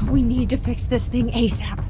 We need to fix this thing ASAP.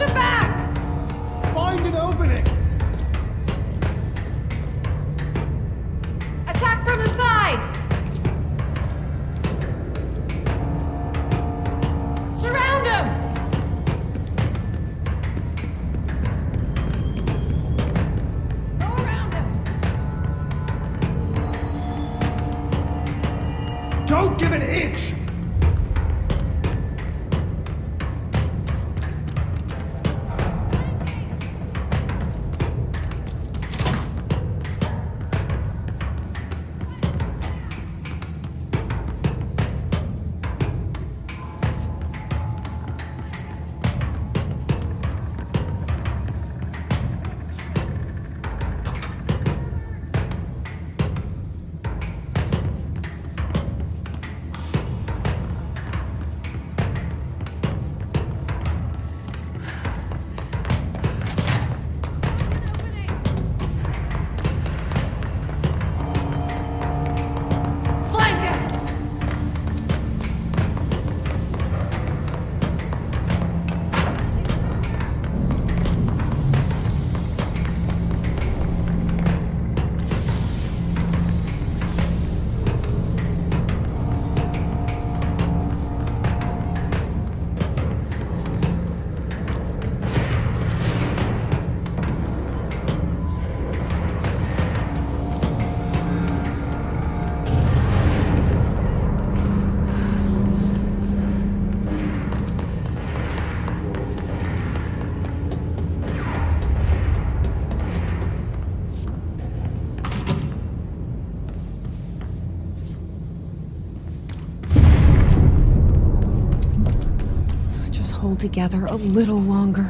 Push him back! Find an opening! Attack from the side! Surround him! Go around him! Don't give an inch! Hold together a little longer.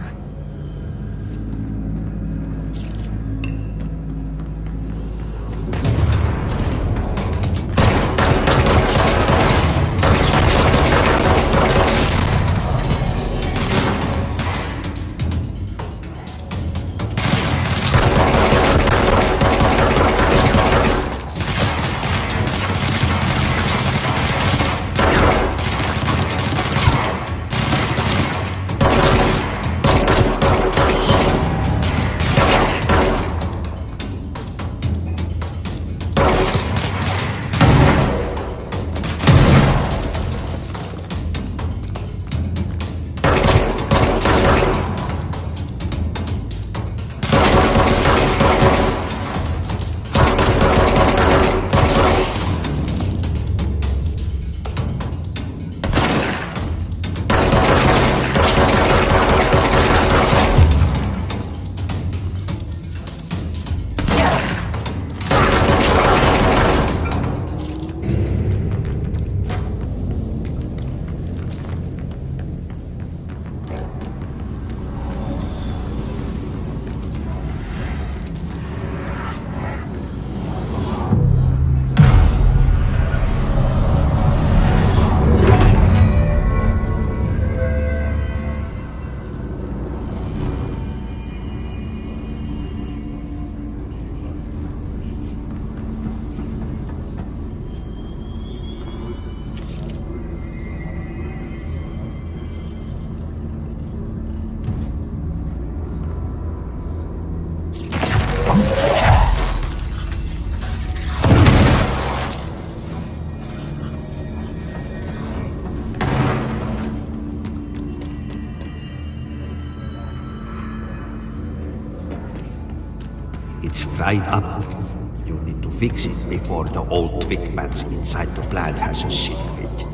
It's fried up. You need to fix it before the old twig bats inside the plant has a shit fit.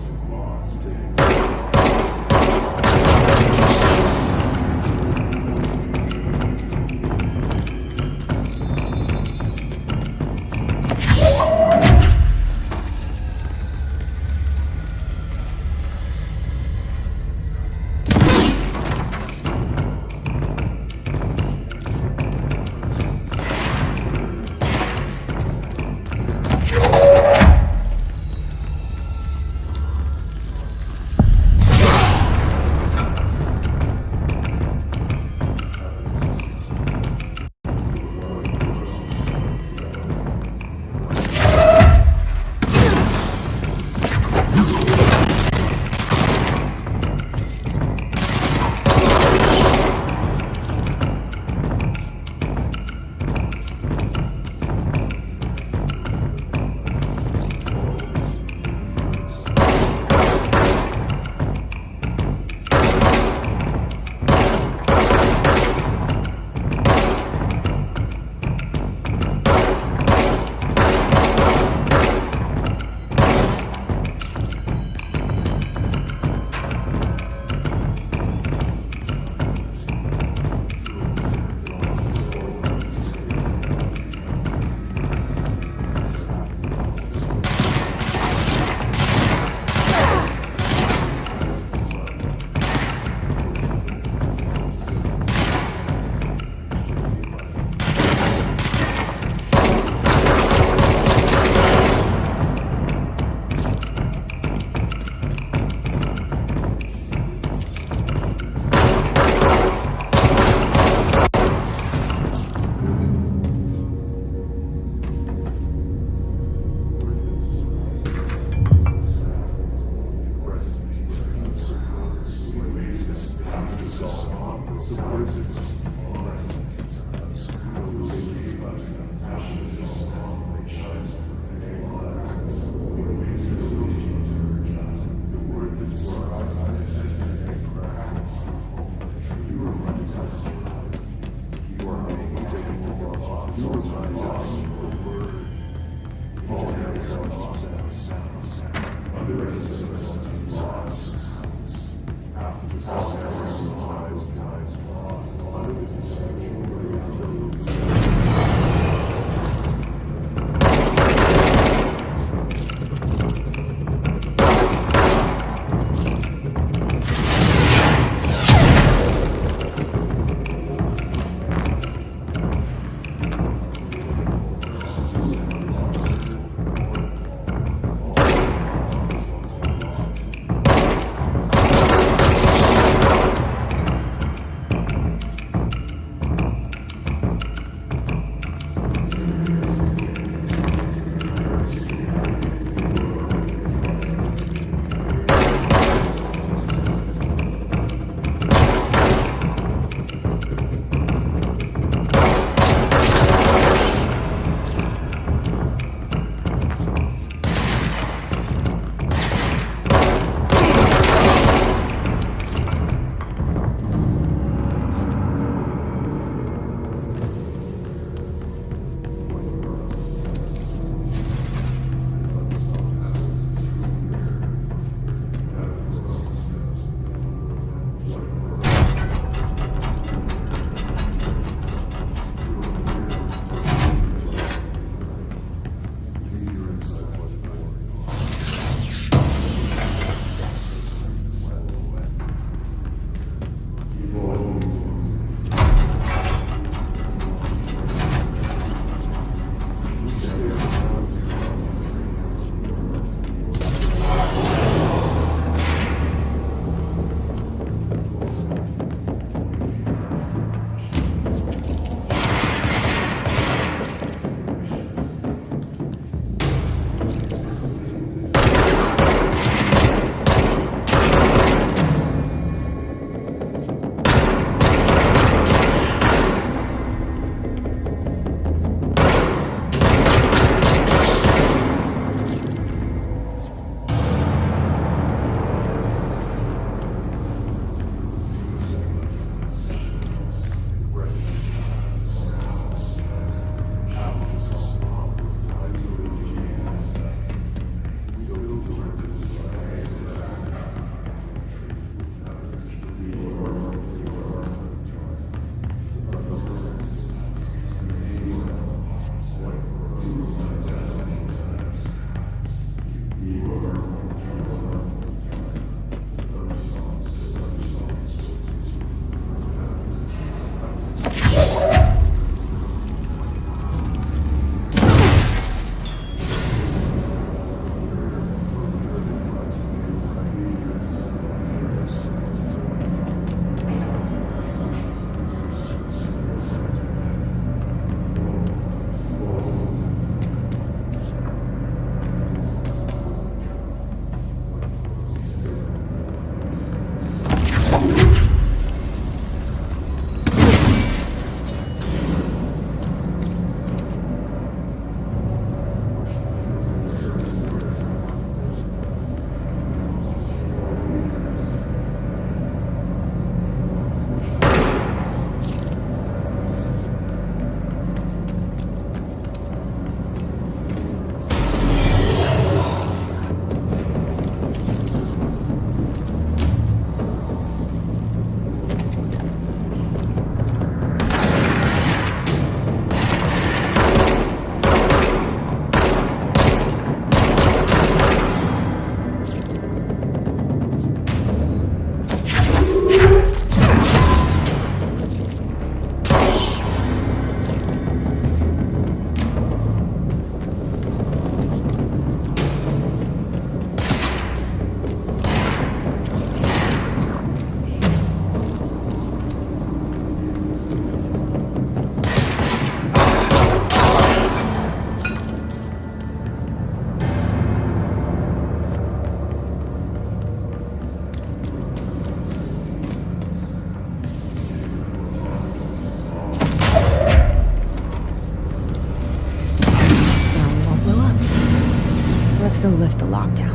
go lift the lockdown.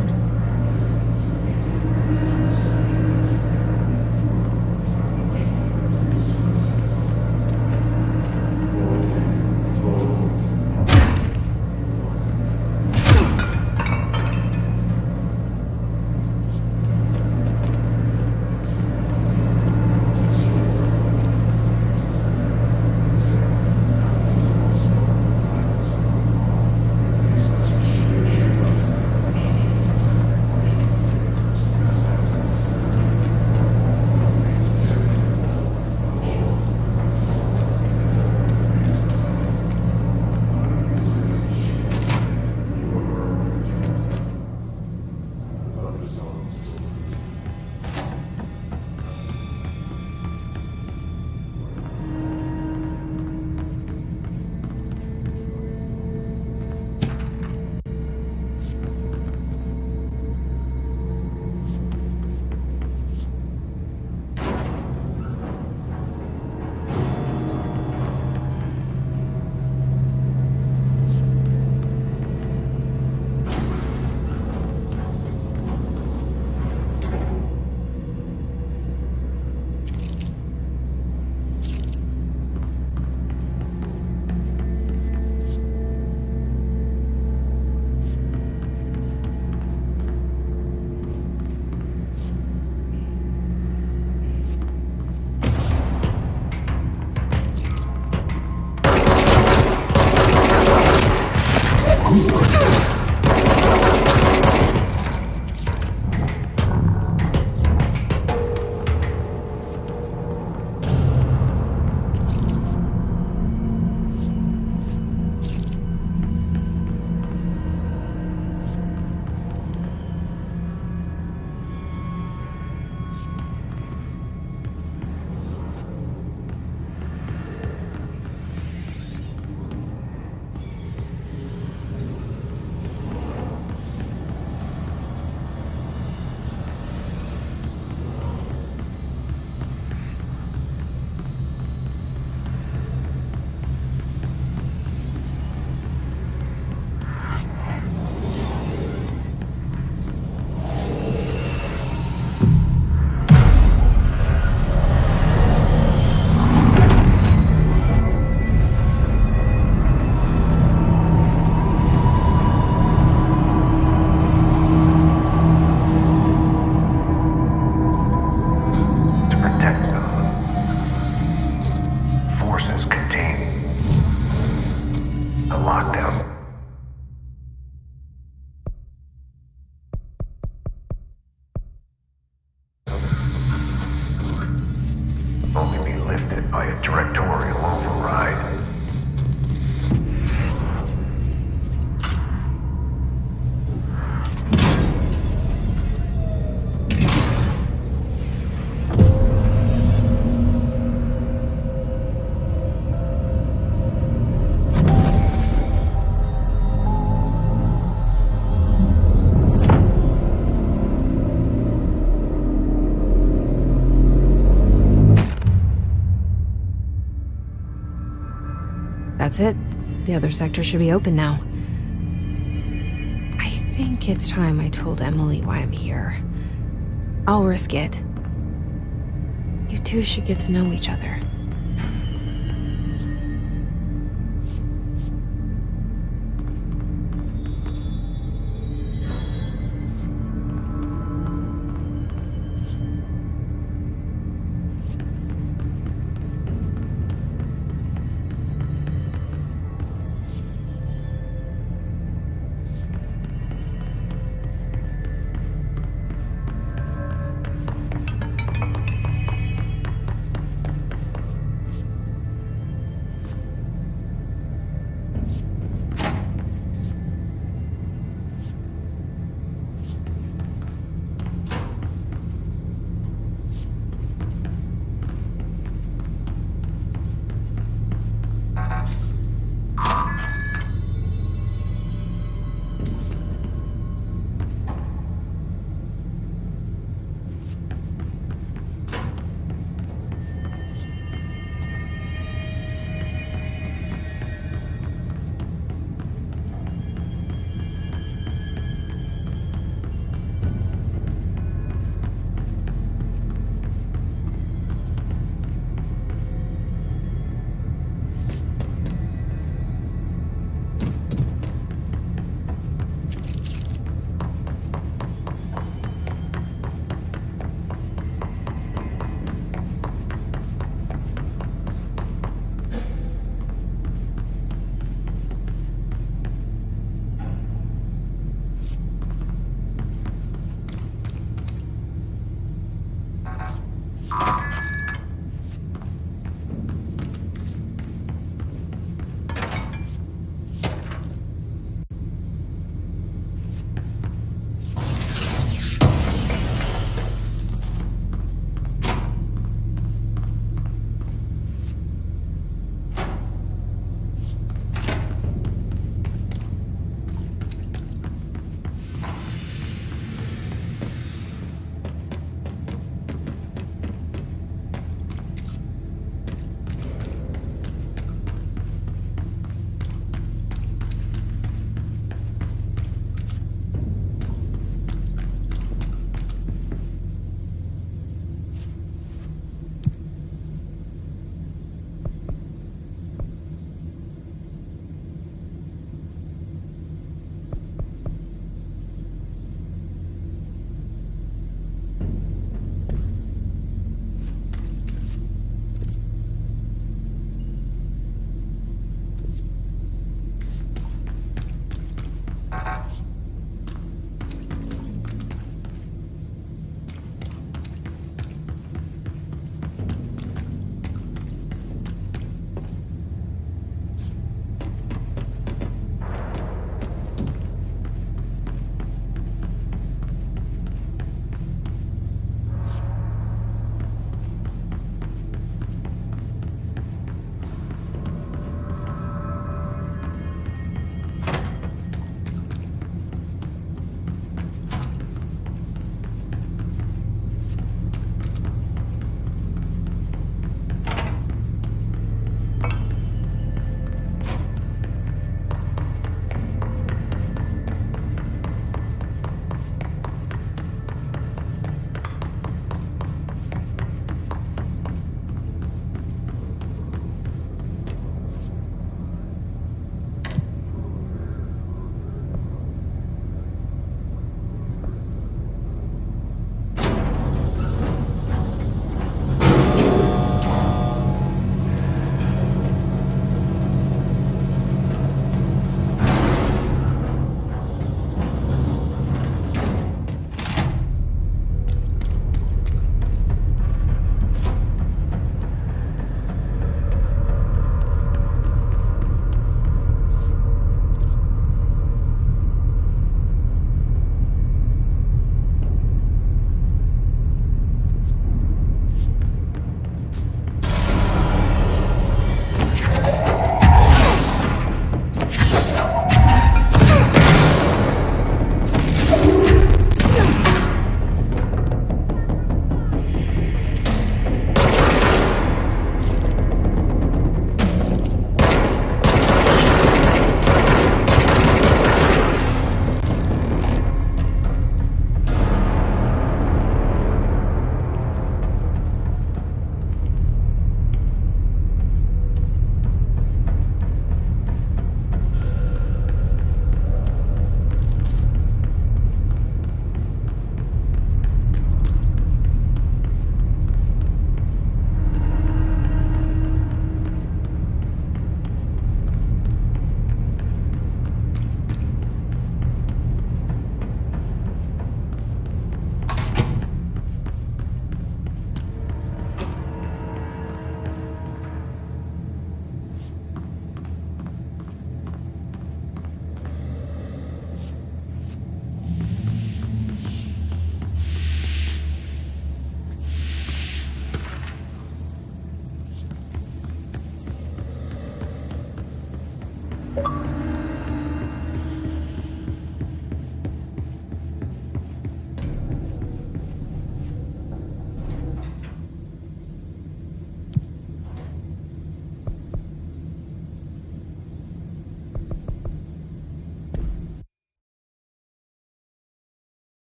To protect them, forces contain a lockdown. Only be lifted by a directorial override. That's it. The other sector should be open now. I think it's time I told Emily why I'm here. I'll risk it. You two should get to know each other.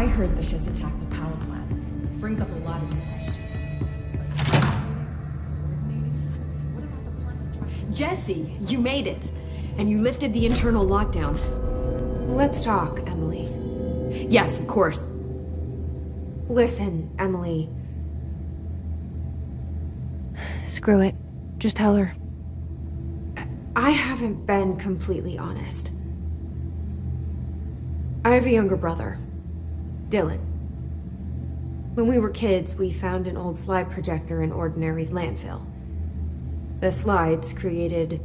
I heard the Hiss attacked the power plant. Brings up a lot of new questions. What about the plant? Jesse, you made it! And you lifted the internal lockdown. Let's talk, Emily. Yes, of course. Listen, Emily. Screw it. Just tell her. I haven't been completely honest. I have a younger brother, Dylan. When we were kids, we found an old slide projector in Ordinary's landfill. The slides created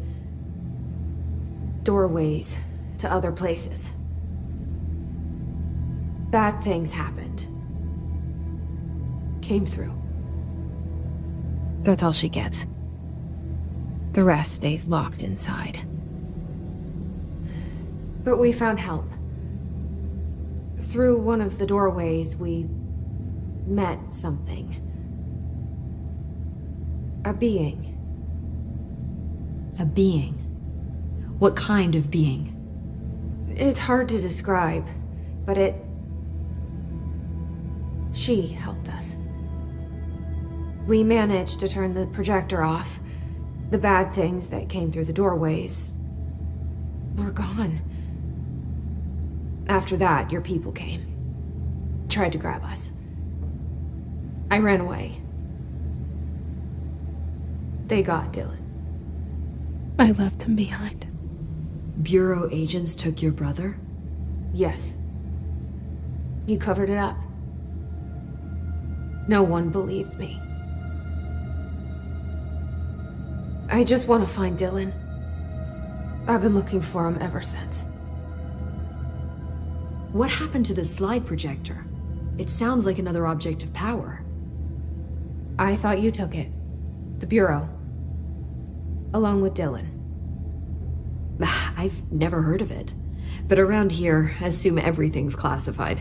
doorways to other places. Bad things happened. Came through. That's all she gets. The rest stays locked inside. But we found help. Through one of the doorways, we met something. A being. A being? What kind of being? It's hard to describe, but she helped us. We managed to turn the projector off. The bad things that came through the doorways were gone. After that, your people came. Tried to grab us. I ran away. They got Dylan. I left him behind. Bureau agents took your brother? Yes. You covered it up. No one believed me. I just want to find Dylan. I've been looking for him ever since. What happened to the slide projector? It sounds like another object of power. I thought you took it. The Bureau. Along with Dylan. I've never heard of it. But around here, I assume everything's classified.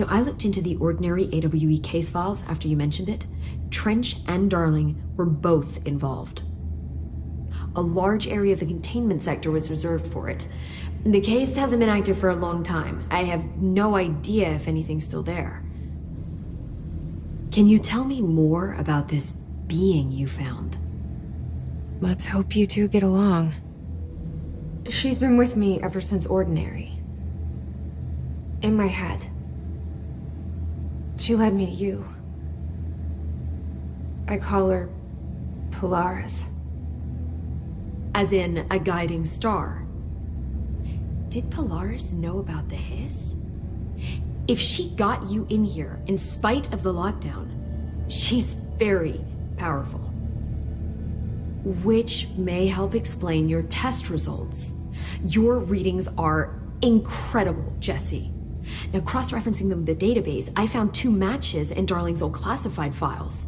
I looked into the Ordinary AWE case files after you mentioned it. Trench and Darling were both involved. A large area of the containment sector was reserved for it. The case hasn't been active for a long time. I have no idea if anything's still there. Can you tell me more about this being you found? Let's hope you two get along. She's been with me ever since Ordinary. In my head. She led me to you. I call her Polaris. As in a guiding star. Did Polaris know about the Hiss? If she got you in here in spite of the lockdown, she's very powerful. Which may help explain your test results. Your readings are incredible, Jesse. Now, cross-referencing them with the database, I found 2 matches in Darling's old classified files.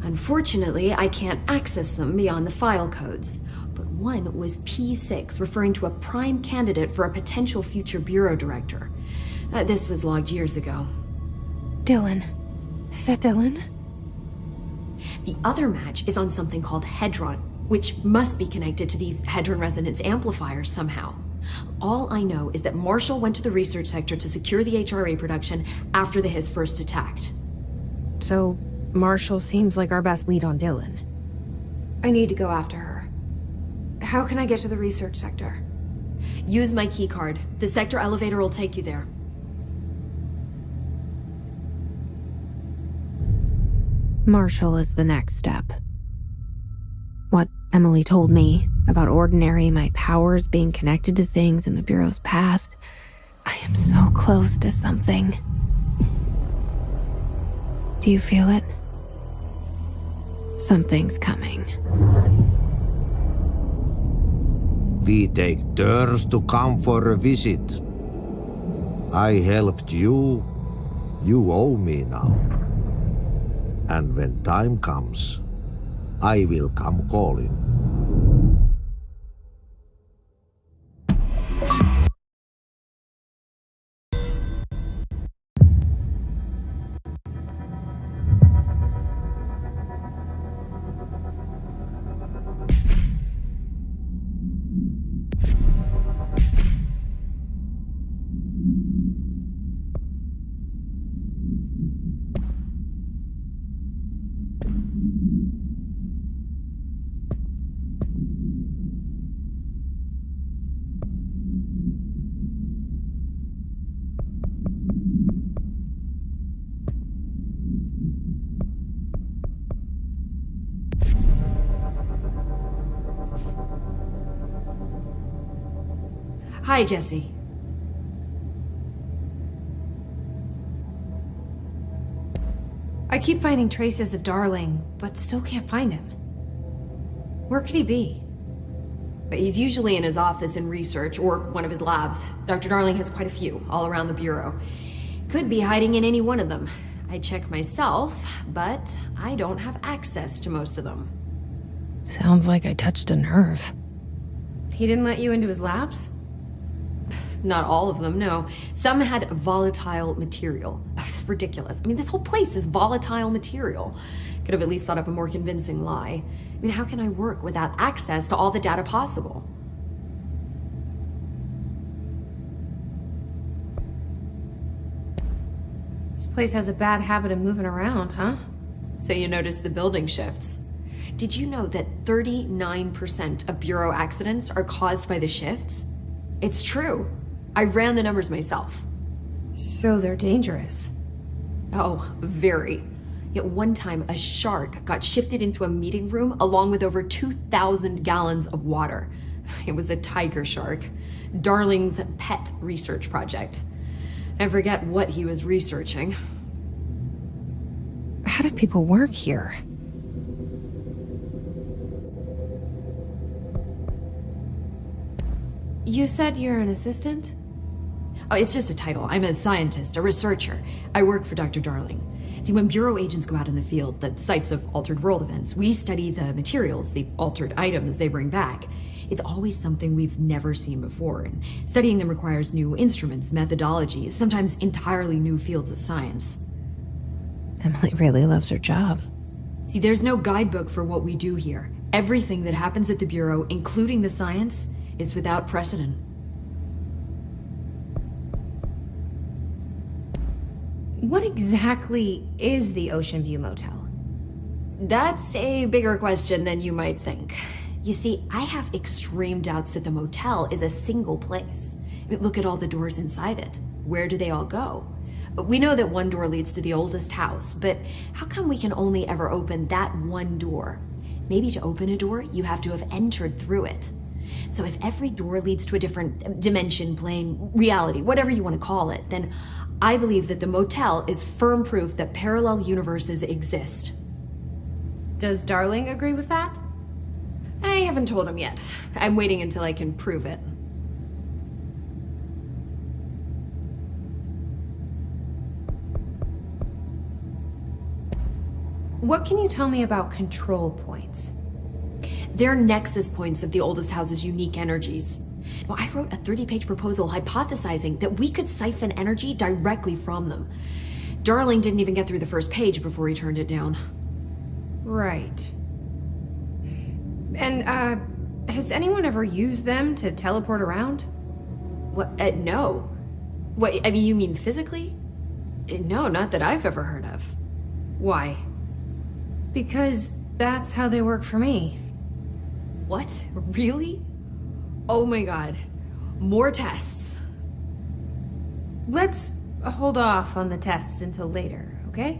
Unfortunately, I can't access them beyond the file codes, but one was P6, referring to a prime candidate for a potential future bureau director. This was logged years ago. Dylan. Is that Dylan? The other match is on something called Hedron, which must be connected to these Hedron resonance amplifiers somehow. All I know is that Marshall went to the research sector to secure the HRA production after the Hiss first attacked. So, Marshall seems like our best lead on Dylan. I need to go after her. How can I get to the research sector? Use my keycard. The sector elevator will take you there. Marshall is the next step. What Emily told me about Ordinary, my powers being connected to things in the Bureau's past. I am so close to something. Do you feel it? Something's coming. We take turns to come for a visit. I helped you. You owe me now. And when time comes, I will come calling. Hi, Jesse. I keep finding traces of Darling, but still can't find him. Where could he be? But he's usually in his office in research or one of his labs. Dr. Darling has quite a few all around the Bureau. Could be hiding in any one of them. I check myself, but I don't have access to most of them. Sounds like I touched a nerve. He didn't let you into his labs? Not all of them, no. Some had volatile material. It's ridiculous. I mean, this whole place is volatile material. Could have at least thought of a more convincing lie. I mean, how can I work without access to all the data possible? This place has a bad habit of moving around, huh? So you notice the building shifts. Did you know that 39% of Bureau accidents are caused by the shifts? It's true. I ran the numbers myself. So they're dangerous. Oh, very. Yet one time, a shark got shifted into a meeting room along with over 2,000 gallons of water. It was a tiger shark. Darling's pet research project. I forget what he was researching. How do people work here? You said you're an assistant? Oh, it's just a title. I'm a scientist, a researcher. I work for Dr. Darling. See, when Bureau agents go out in the field, the sites of altered world events, we study the materials, the altered items they bring back. It's always something we've never seen before, and studying them requires new instruments, methodologies, sometimes entirely new fields of science. Emily really loves her job. See, there's no guidebook for what we do here. Everything that happens at the Bureau, including the science, is without precedent. What exactly is the Ocean View Motel? That's a bigger question than you might think. You see, I have extreme doubts that the motel is a single place. I mean, look at all the doors inside it. Where do they all go? We know that one door leads to the oldest house, but how come we can only ever open that one door? Maybe to open a door, you have to have entered through it. So if every door leads to a different dimension, plane, reality, whatever you want to call it, then I believe that the motel is firm proof that parallel universes exist. Does Darling agree with that? I haven't told him yet. I'm waiting until I can prove it. What can you tell me about control points? They're nexus points of the oldest house's unique energies. Now, I wrote a 30-page proposal hypothesizing that we could siphon energy directly from them. Darling didn't even get through the first page before he turned it down. Right. And, has anyone ever used them to teleport around? What? No. What, I mean, you mean physically? No, not that I've ever heard of. Why? Because that's how they work for me. What? Really? Oh my god. More tests. Let's hold off on the tests until later, okay?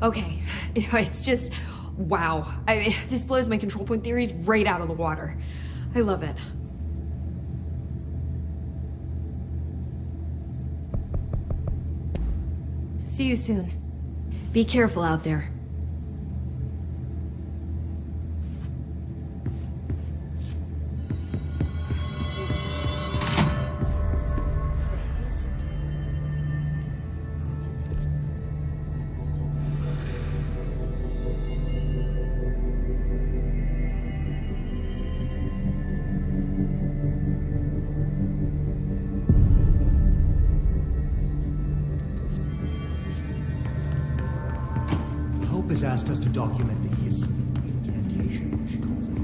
Okay. It's just, wow. This blows my control point theories right out of the water. I love it. See you soon. Be careful out there. Hope has asked us to document the incantation, she calls it.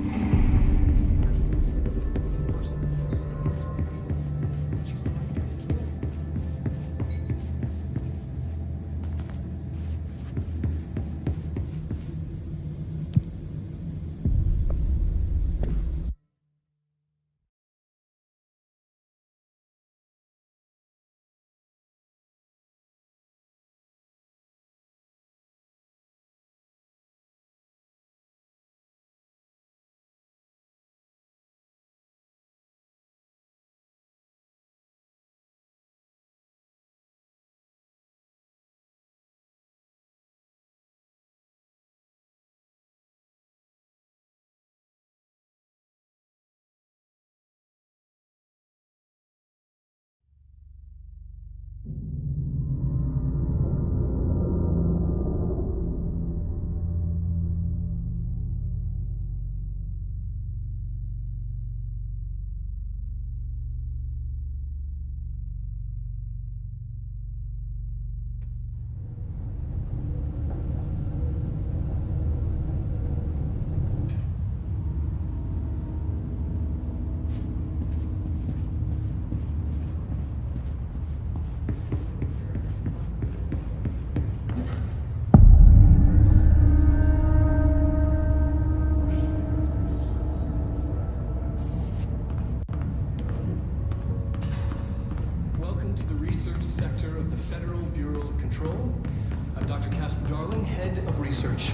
research.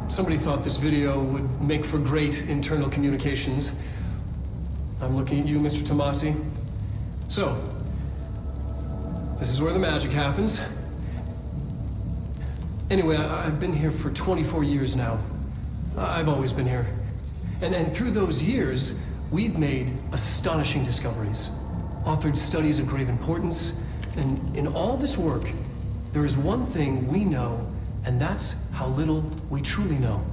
Somebody thought this video would make for great internal communications. I'm looking at you, Mr. Tomasi. So, this is where the magic happens. Anyway, I've been here for 24 years now. I've always been here. And through those years, we've made astonishing discoveries, authored studies of grave importance, and in all this work, there is one thing we know, and that's how little we truly know.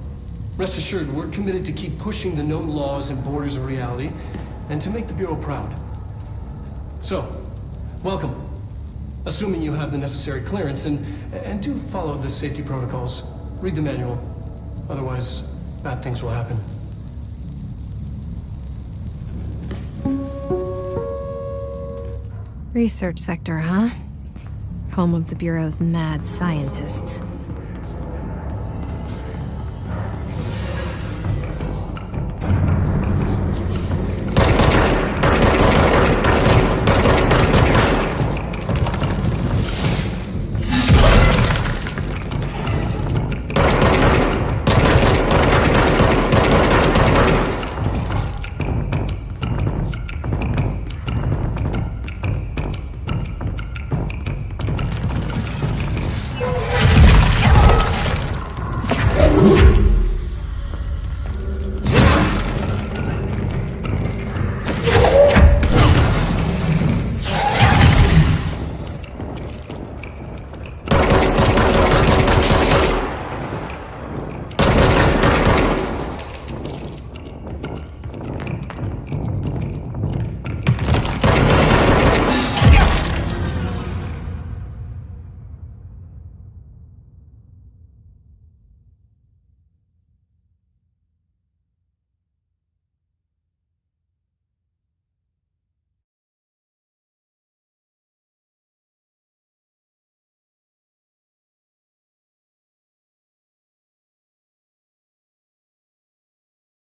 Rest assured, we're committed to keep pushing the known laws and borders of reality, and to make the Bureau proud. So, welcome. Assuming you have the necessary clearance, and do follow the safety protocols. Read the manual. Otherwise, bad things will happen. Research sector, huh? Home of the Bureau's mad scientists.